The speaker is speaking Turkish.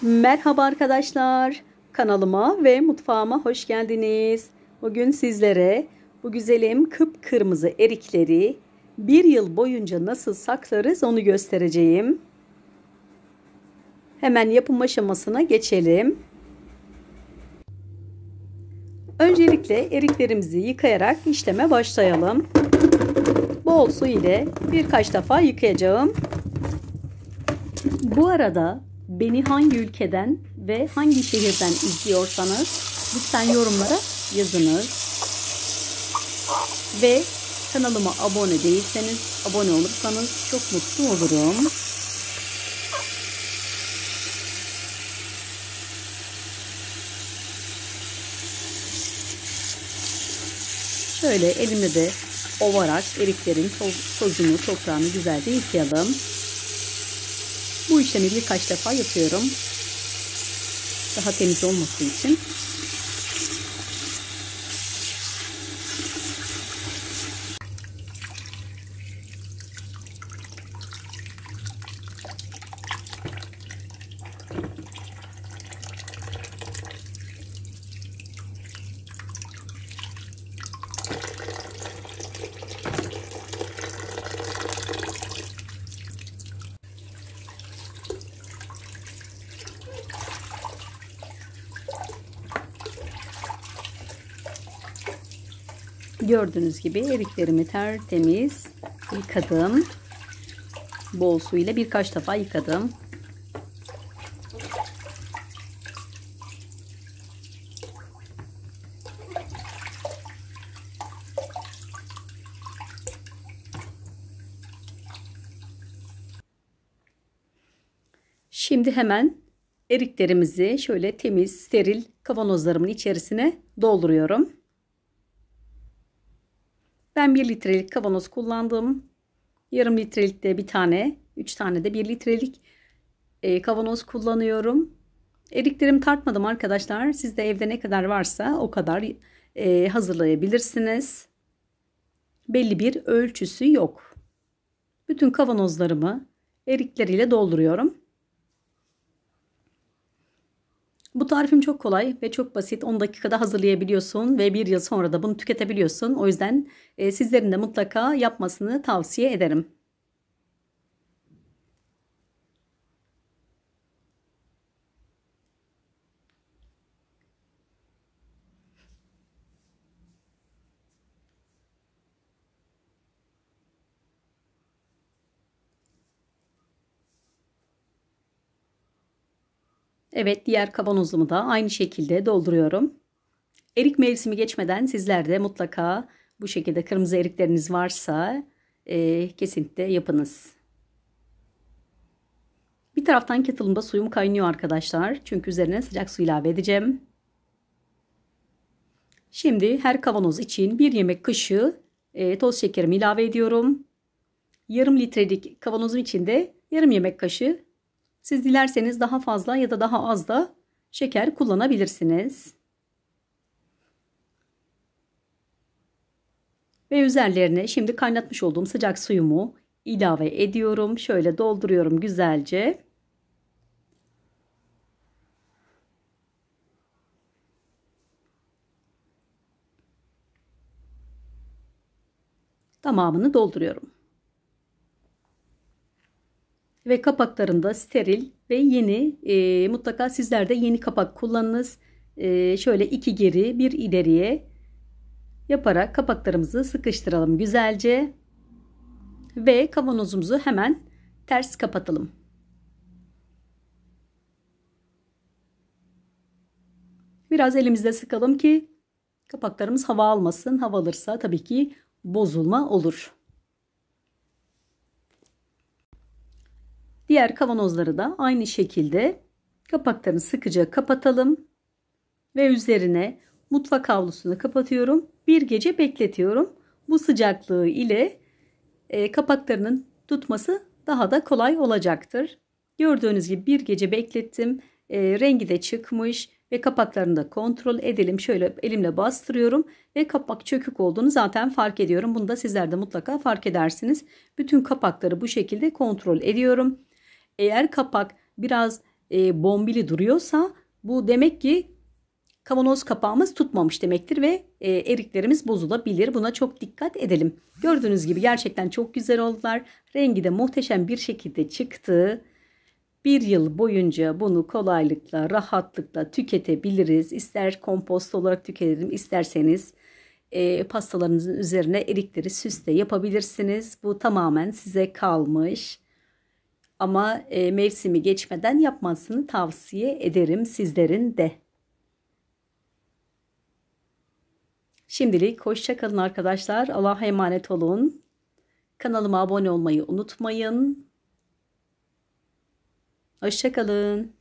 Merhaba arkadaşlar. Kanalıma ve mutfağıma hoş geldiniz. Bugün sizlere bu güzelim kıpkırmızı erikleri bir yıl boyunca nasıl saklarız onu göstereceğim. Hemen yapım aşamasına geçelim. Öncelikle eriklerimizi yıkayarak işleme başlayalım. Bol su ile birkaç defa yıkayacağım. Bu arada beni hangi ülkeden ve hangi şehirden izliyorsanız lütfen yorumlara yazınız. Ve kanalıma abone değilseniz abone olursanız çok mutlu olurum. Şöyle elimle de ovarak eriklerin tozunu, toprağını güzelce yıkayalım. Bu işlemi birkaç defa yapıyorum. Daha temiz olması için. Gördüğünüz gibi eriklerimi tertemiz yıkadım. Bol su ile birkaç defa yıkadım. Şimdi hemen eriklerimizi şöyle temiz, steril kavanozlarımın içerisine dolduruyorum. Ben 1 litrelik kavanoz kullandım. Yarım litrelik de bir tane, 3 tane de 1 litrelik kavanoz kullanıyorum. Eriklerimi tartmadım arkadaşlar. Sizde evde ne kadar varsa o kadar hazırlayabilirsiniz. Belli bir ölçüsü yok. Bütün kavanozlarımı erikleriyle dolduruyorum. Bu tarifim çok kolay ve çok basit. 10 dakikada hazırlayabiliyorsun ve bir yıl sonra da bunu tüketebiliyorsun. O yüzden sizlerin de mutlaka yapmasını tavsiye ederim. Evet, diğer kavanozumu da aynı şekilde dolduruyorum. Erik mevsimi geçmeden sizler de mutlaka bu şekilde kırmızı erikleriniz varsa kesinlikle yapınız. Bir taraftan kettle'ımda suyum kaynıyor arkadaşlar. Çünkü üzerine sıcak su ilave edeceğim. Şimdi her kavanoz için 1 yemek kaşığı toz şekerimi ilave ediyorum. Yarım litrelik kavanozun içinde yarım yemek kaşığı. Siz dilerseniz daha fazla ya da daha az da şeker kullanabilirsiniz. Ve üzerlerine şimdi kaynatmış olduğum sıcak suyumu ilave ediyorum. Şöyle dolduruyorum güzelce. Tamamını dolduruyorum. Ve kapaklarında steril ve yeni, mutlaka sizler de yeni kapak kullanınız. Şöyle 2 geri 1 ileriye yaparak kapaklarımızı sıkıştıralım güzelce. Ve kavanozumuzu hemen ters kapatalım. Biraz elimizde sıkalım ki kapaklarımız hava almasın. Hava alırsa tabii ki bozulma olur. Diğer kavanozları da aynı şekilde kapaklarını sıkıca kapatalım. Ve üzerine mutfak havlusunu kapatıyorum. Bir gece bekletiyorum. Bu sıcaklığı ile kapaklarının tutması daha da kolay olacaktır. Gördüğünüz gibi bir gece beklettim. Rengi de çıkmış ve kapaklarını da kontrol edelim. Şöyle elimle bastırıyorum ve kapak çökük olduğunu zaten fark ediyorum. Bunu da sizler de mutlaka fark edersiniz. Bütün kapakları bu şekilde kontrol ediyorum. Eğer kapak biraz bombili duruyorsa bu demek ki kavanoz kapağımız tutmamış demektir ve eriklerimiz bozulabilir. Buna çok dikkat edelim. Gördüğünüz gibi gerçekten çok güzel oldular. Rengi de muhteşem bir şekilde çıktı. Bir yıl boyunca bunu kolaylıkla, rahatlıkla tüketebiliriz. İster kompost olarak tüketelim, isterseniz pastalarınızın üzerine erikleri süsle yapabilirsiniz. Bu tamamen size kalmış. Ama mevsimi geçmeden yapmasını tavsiye ederim sizlerin de. Şimdilik hoşça kalın arkadaşlar. Allah'a emanet olun. Kanalıma abone olmayı unutmayın. Hoşça kalın.